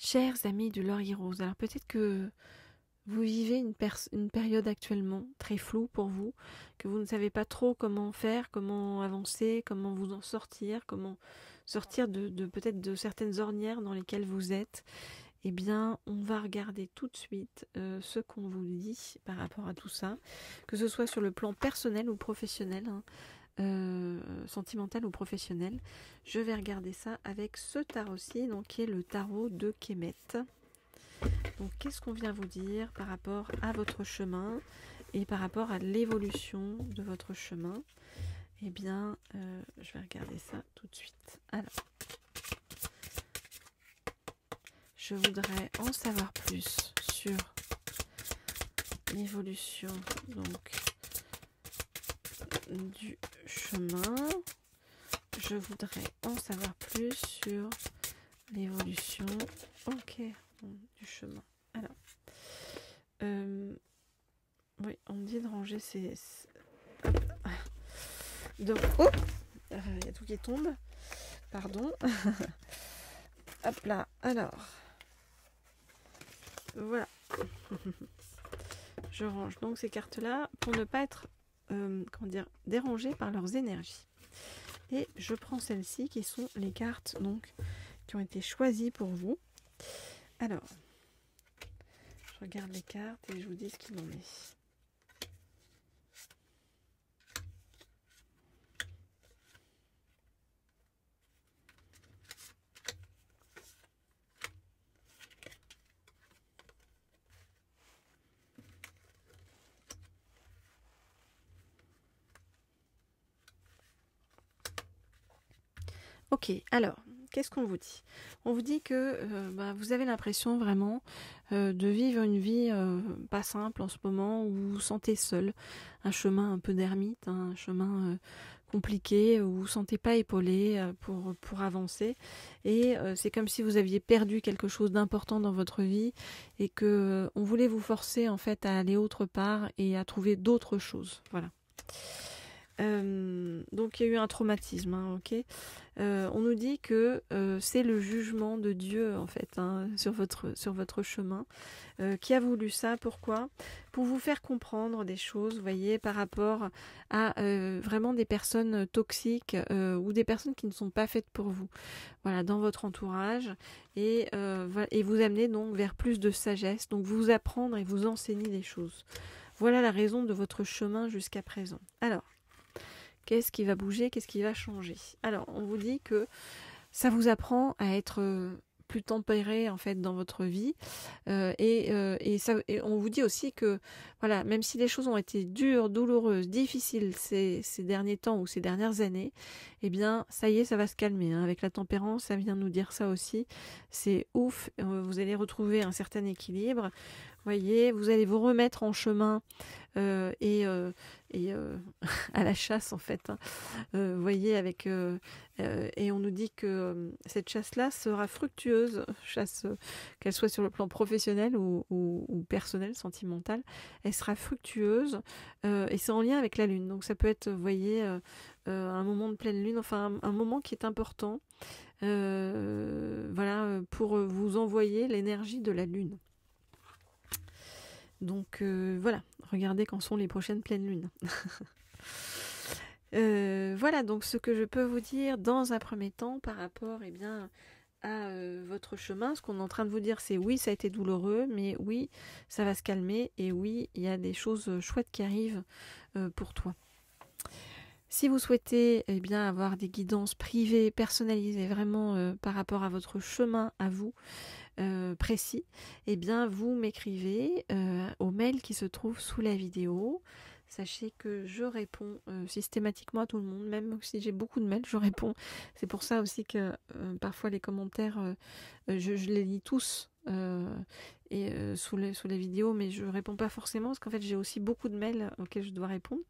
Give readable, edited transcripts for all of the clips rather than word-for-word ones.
Chers amis du Laurier Rose, alors peut-être que vous vivez une période actuellement très floue pour vous, que vous ne savez pas trop comment faire, comment avancer, comment vous en sortir, comment sortir de peut-être de certaines ornières dans lesquelles vous êtes. Eh bien, on va regarder tout de suite ce qu'on vous dit par rapport à tout ça, que ce soit sur le plan personnel ou professionnel, hein, sentimental ou professionnel. Je vais regarder ça avec ce tarot-ci, donc qui est le tarot de Kemet. Donc qu'est-ce qu'on vient vous dire par rapport à votre chemin et par rapport à l'évolution de votre chemin? Eh bien, je vais regarder ça tout de suite. Alors, je voudrais en savoir plus sur l'évolution donc du chemin. Je voudrais en savoir plus sur l'évolution du chemin. Alors, oui, on me dit de ranger ces... Donc, il y a tout qui tombe. Pardon. Hop là, alors. Voilà. Je range donc ces cartes-là pour ne pas être dérangée par leurs énergies. Et je prends celles-ci qui sont les cartes donc qui ont été choisies pour vous. Alors, je regarde les cartes et je vous dis ce qu'il en est. Ok, alors, qu'est-ce qu'on vous dit? On vous dit que vous avez l'impression vraiment de vivre une vie pas simple en ce moment, où vous vous sentez seul, un chemin un peu d'ermite, un chemin compliqué, où vous ne vous sentez pas épaulé pour avancer. Et c'est comme si vous aviez perdu quelque chose d'important dans votre vie et que on voulait vous forcer en fait à aller autre part et à trouver d'autres choses. Voilà. Donc il y a eu un traumatisme, hein, ok. On nous dit que c'est le jugement de Dieu en fait, hein, sur votre chemin, qui a voulu ça. Pourquoi? Pour vous faire comprendre des choses, vous voyez, par rapport à vraiment des personnes toxiques ou des personnes qui ne sont pas faites pour vous. Voilà, dans votre entourage et vous amener donc vers plus de sagesse, donc vous apprendre et vous enseigner des choses. Voilà la raison de votre chemin jusqu'à présent. Alors, qu'est-ce qui va bouger? Qu'est-ce qui va changer? Alors, on vous dit que ça vous apprend à être plus tempéré en fait dans votre vie et on vous dit aussi que voilà, même si les choses ont été dures, douloureuses, difficiles ces derniers temps ou ces dernières années, eh bien ça y est, ça va se calmer, hein. Avec la tempérance, ça vient nous dire ça aussi. C'est ouf, vous allez retrouver un certain équilibre. Voyez, vous allez vous remettre en chemin et à la chasse en fait, hein. Voyez avec et on nous dit que cette chasse-là sera fructueuse, chasse qu'elle soit sur le plan professionnel ou personnel, sentimental, elle sera fructueuse et c'est en lien avec la lune. Donc ça peut être, vous voyez, un moment de pleine lune, enfin un moment qui est important, voilà, pour vous envoyer l'énergie de la lune. Donc voilà, regardez quand sont les prochaines pleines lunes. Voilà donc ce que je peux vous dire dans un premier temps par rapport à votre chemin. Ce qu'on est en train de vous dire, c'est oui, ça a été douloureux, mais oui, ça va se calmer et oui, il y a des choses chouettes qui arrivent pour toi. Si vous souhaitez avoir des guidances privées, personnalisées, vraiment par rapport à votre chemin à vous, précis, vous m'écrivez au mail qui se trouve sous la vidéo. Sachez que je réponds systématiquement à tout le monde, même si j'ai beaucoup de mails, je réponds. C'est pour ça aussi que parfois les commentaires, je les lis tous sous les vidéos, mais je réponds pas forcément parce qu'en fait j'ai aussi beaucoup de mails auxquels je dois répondre.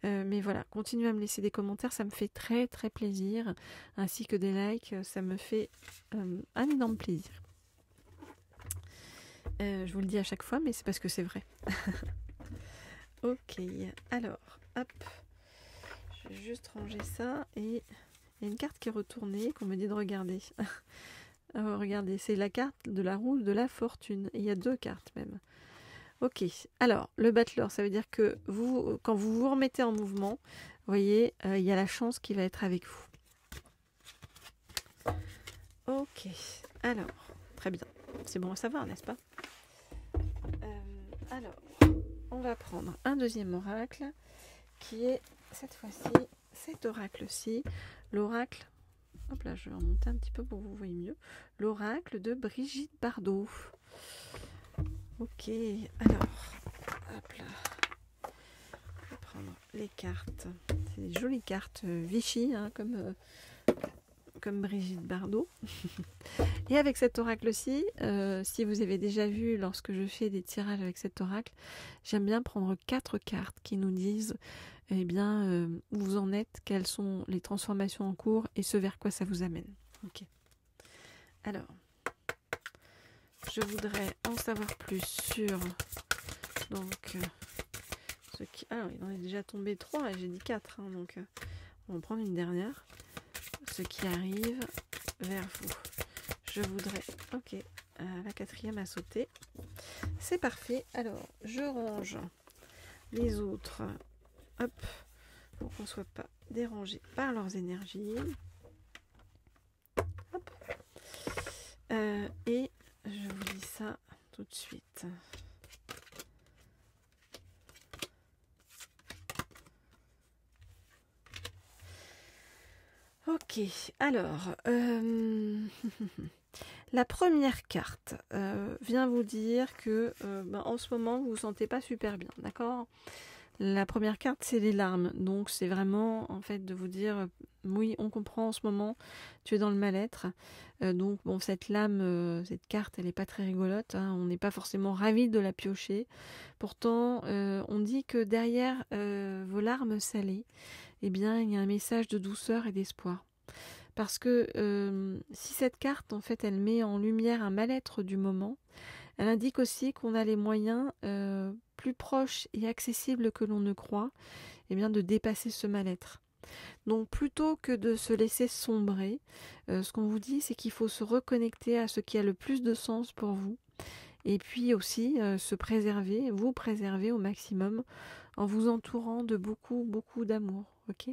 Mais voilà, continuez à me laisser des commentaires, ça me fait très très plaisir, ainsi que des likes, ça me fait un énorme plaisir. Je vous le dis à chaque fois, mais c'est parce que c'est vrai. Ok, alors, hop, je vais juste ranger ça et il y a une carte qui est retournée qu'on me dit de regarder. Regardez, c'est la carte de la roue de la fortune. Il y a 2 cartes même. Ok, alors le battleur, ça veut dire que vous, quand vous vous remettez en mouvement, vous voyez, il y a la chance qui va être avec vous. Ok, alors, très bien. C'est bon à savoir, n'est-ce pas? Alors, on va prendre un deuxième oracle qui est cette fois-ci, cet oracle-ci, l'oracle, hop là, je vais remonter un petit peu pour que vous voyez mieux, l'oracle de Brigitte Bardot. Ok, alors, hop là, on va prendre les cartes. C'est des jolies cartes Vichy, hein, comme Brigitte Bardot. Et avec cet oracle-ci, si vous avez déjà vu lorsque je fais des tirages avec cet oracle, j'aime bien prendre 4 cartes qui nous disent eh bien, où vous en êtes, quelles sont les transformations en cours et ce vers quoi ça vous amène. Ok. Alors, je voudrais en savoir plus sur donc ce qui. Alors, il en est déjà tombé 3 et j'ai dit 4, hein, donc on va en prendre une dernière. Ce qui arrive vers vous. Je voudrais. Ok, la 4e a sauté. C'est parfait. Alors, je range les autres. Hop, pour qu'on ne soit pas dérangé par leurs énergies. Hop. Et je vous dis ça tout de suite. Ok, alors, la première carte vient vous dire que en ce moment, vous ne vous sentez pas super bien, d'accord? La première carte, c'est les larmes. Donc, c'est vraiment, en fait, de vous dire, oui, on comprend en ce moment, tu es dans le mal-être. Donc, bon, cette lame, cette carte, elle n'est pas très rigolote. Hein, on n'est pas forcément ravis de la piocher. Pourtant, on dit que derrière vos larmes salées, eh bien, il y a un message de douceur et d'espoir. Parce que si cette carte, en fait, elle met en lumière un mal-être du moment, elle indique aussi qu'on a les moyens plus proches et accessibles que l'on ne croit, eh bien, de dépasser ce mal-être. Donc, plutôt que de se laisser sombrer, ce qu'on vous dit, c'est qu'il faut se reconnecter à ce qui a le plus de sens pour vous. Et puis aussi se préserver, vous préserver au maximum en vous entourant de beaucoup, beaucoup d'amour. Ok ?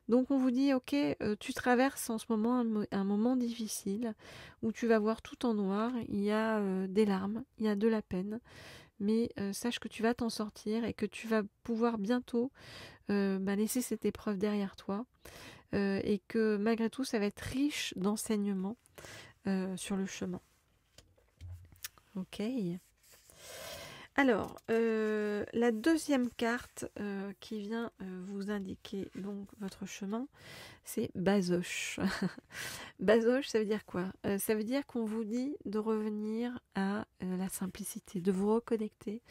Donc on vous dit, ok, tu traverses en ce moment un moment difficile où tu vas voir tout en noir, il y a des larmes, il y a de la peine, mais sache que tu vas t'en sortir et que tu vas pouvoir bientôt laisser cette épreuve derrière toi et que malgré tout ça va être riche d'enseignements sur le chemin. Ok. Alors, la deuxième carte qui vient vous indiquer donc votre chemin, c'est Bazoche. Bazoche, ça veut dire quoi? Ça veut dire qu'on vous dit de revenir à la simplicité, de vous reconnecter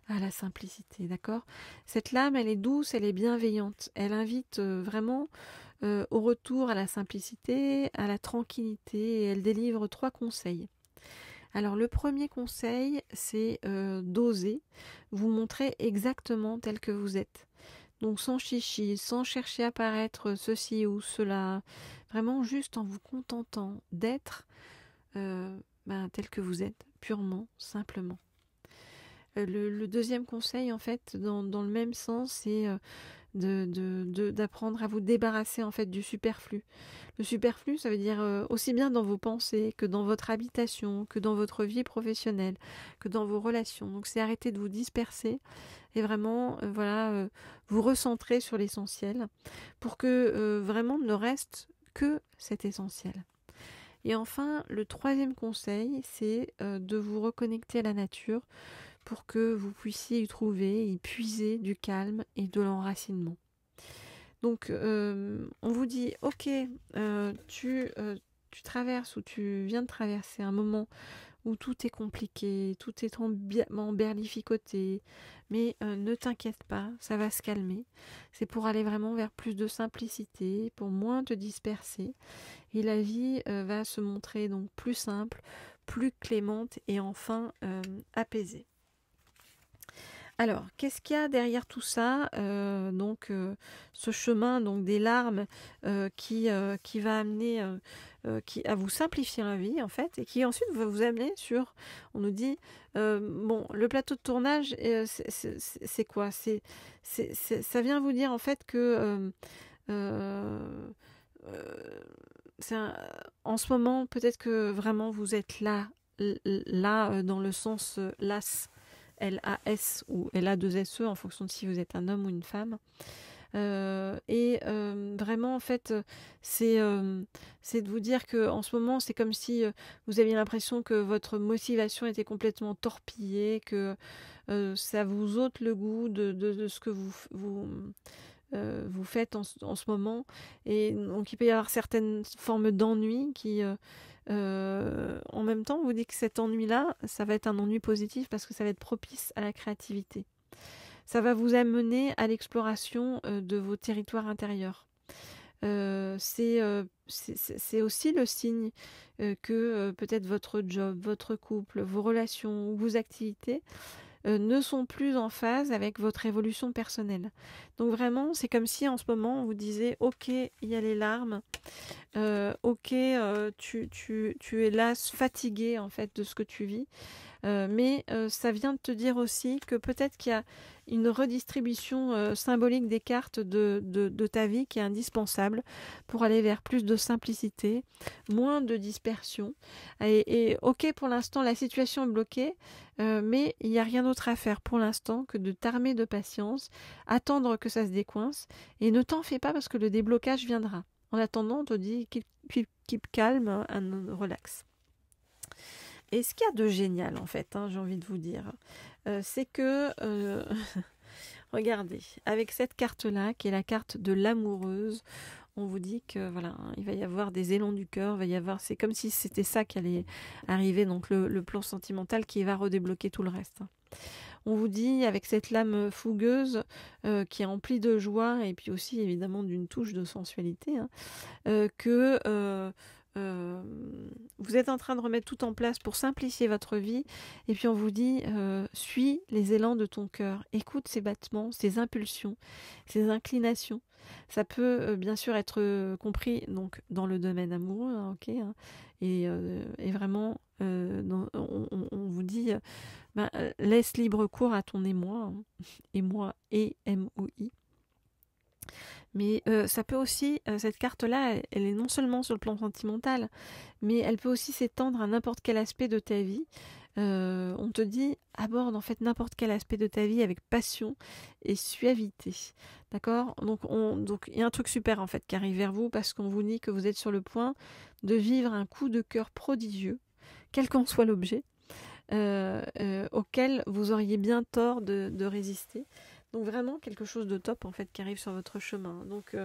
à la simplicité, d'accord? Cette lame, elle est douce, elle est bienveillante. Elle invite vraiment au retour à la simplicité, à la tranquillité, et elle délivre 3 conseils. Alors le premier conseil, c'est d'oser vous montrer exactement tel que vous êtes. Donc sans chichi, sans chercher à paraître ceci ou cela, vraiment juste en vous contentant d'être tel que vous êtes, purement, simplement. Le deuxième conseil, en fait, dans le même sens, c'est d'apprendre à vous débarrasser en fait du superflu. Le superflu, ça veut dire aussi bien dans vos pensées que dans votre habitation, que dans votre vie professionnelle, que dans vos relations. Donc c'est arrêter de vous disperser et vraiment vous recentrer sur l'essentiel pour que vraiment ne reste que cet essentiel. Et enfin, le troisième conseil, c'est de vous reconnecter à la nature pour que vous puissiez y trouver, y puiser du calme et de l'enracinement. Donc, on vous dit, ok, tu traverses ou tu viens de traverser un moment où tout est compliqué, tout est emberlificoté, mais ne t'inquiète pas, ça va se calmer. C'est pour aller vraiment vers plus de simplicité, pour moins te disperser. Et la vie va se montrer donc plus simple, plus clémente et enfin apaisée. Alors, qu'est-ce qu'il y a derrière tout ça? Ce chemin donc des larmes qui va amener à vous simplifier la vie en fait, et qui ensuite va vous amener sur, on nous dit, bon, le plateau de tournage, c'est quoi? Ça vient vous dire en fait que euh, euh, en ce moment, peut-être que vraiment vous êtes là dans le sens las, L-A-S ou L-A-2-S-E en fonction de si vous êtes un homme ou une femme. Vraiment, en fait, c'est de vous dire que en ce moment, c'est comme si vous aviez l'impression que votre motivation était complètement torpillée, que ça vous ôte le goût de ce que vous faites en ce moment. Et donc, il peut y avoir certaines formes d'ennui qui, en même temps, vous dit que cet ennui-là, ça va être un ennui positif parce que ça va être propice à la créativité. Ça va vous amener à l'exploration de vos territoires intérieurs. C'est aussi le signe que peut-être votre job, votre couple, vos relations ou vos activités ne sont plus en phase avec votre évolution personnelle. Donc vraiment, c'est comme si en ce moment, on vous disait « Ok, il y a les larmes. Ok, tu es là, fatigué en fait de ce que tu vis. Mais ça vient de te dire aussi que peut-être qu'il y a une redistribution symbolique des cartes de ta vie qui est indispensable pour aller vers plus de simplicité, moins de dispersion. Et ok, pour l'instant, la situation est bloquée, mais il n'y a rien d'autre à faire pour l'instant que de t'armer de patience, attendre que ça se décoince, et ne t'en fais pas parce que le déblocage viendra. En attendant, on te dit keep calme, relax. Et ce qu'il y a de génial, en fait, j'ai envie de vous dire, c'est que, regardez, avec cette carte-là, qui est la carte de l'amoureuse, on vous dit que voilà, il va y avoir des élans du cœur, c'est comme si c'était ça qui allait arriver, donc le plan sentimental qui va redébloquer tout le reste. On vous dit, avec cette lame fougueuse qui est emplie de joie, et puis aussi évidemment d'une touche de sensualité, que vous êtes en train de remettre tout en place pour simplifier votre vie, et puis on vous dit suis les élans de ton cœur, écoute ses battements, ses impulsions, ses inclinations. Ça peut bien sûr être compris donc dans le domaine amoureux, et vraiment on vous dit laisse libre cours à ton émoi, émoi, E-M-O-I. Mais ça peut aussi, cette carte-là, elle est non seulement sur le plan sentimental, mais elle peut aussi s'étendre à n'importe quel aspect de ta vie. On te dit, aborde en fait n'importe quel aspect de ta vie avec passion et suavité. D'accord ? Donc il y a un truc super en fait qui arrive vers vous parce qu'on vous dit que vous êtes sur le point de vivre un coup de cœur prodigieux, quel qu'en soit l'objet, auquel vous auriez bien tort de résister. Donc vraiment quelque chose de top en fait qui arrive sur votre chemin. Donc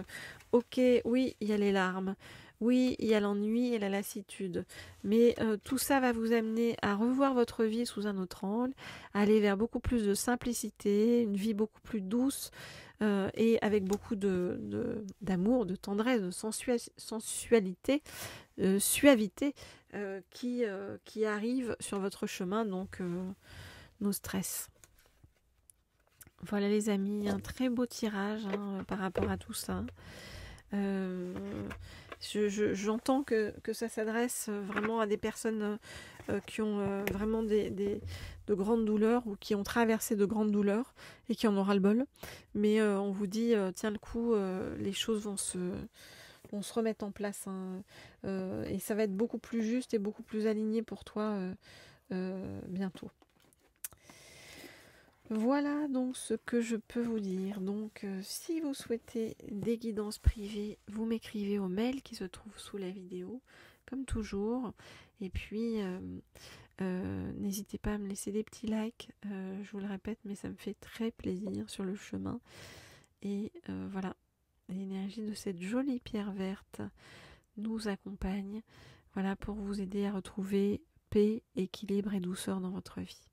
ok, oui, il y a les larmes, oui, il y a l'ennui et la lassitude, mais tout ça va vous amener à revoir votre vie sous un autre angle, à aller vers beaucoup plus de simplicité, une vie beaucoup plus douce et avec beaucoup d'amour, de tendresse, de sensualité, suavité qui arrive sur votre chemin, donc nos stress. Voilà les amis, un très beau tirage par rapport à tout ça. J'entends que ça s'adresse vraiment à des personnes qui ont vraiment de grandes douleurs ou qui ont traversé de grandes douleurs et qui en ont ras-le-bol. Mais on vous dit, tiens le coup, les choses vont se remettre en place. Et ça va être beaucoup plus juste et beaucoup plus aligné pour toi bientôt. Voilà donc ce que je peux vous dire. Donc si vous souhaitez des guidances privées, vous m'écrivez au mail qui se trouve sous la vidéo, comme toujours. Et puis n'hésitez pas à me laisser des petits likes, je vous le répète, mais ça me fait très plaisir sur le chemin. Et voilà, l'énergie de cette jolie pierre verte nous accompagne, voilà, pour vous aider à retrouver paix, équilibre et douceur dans votre vie.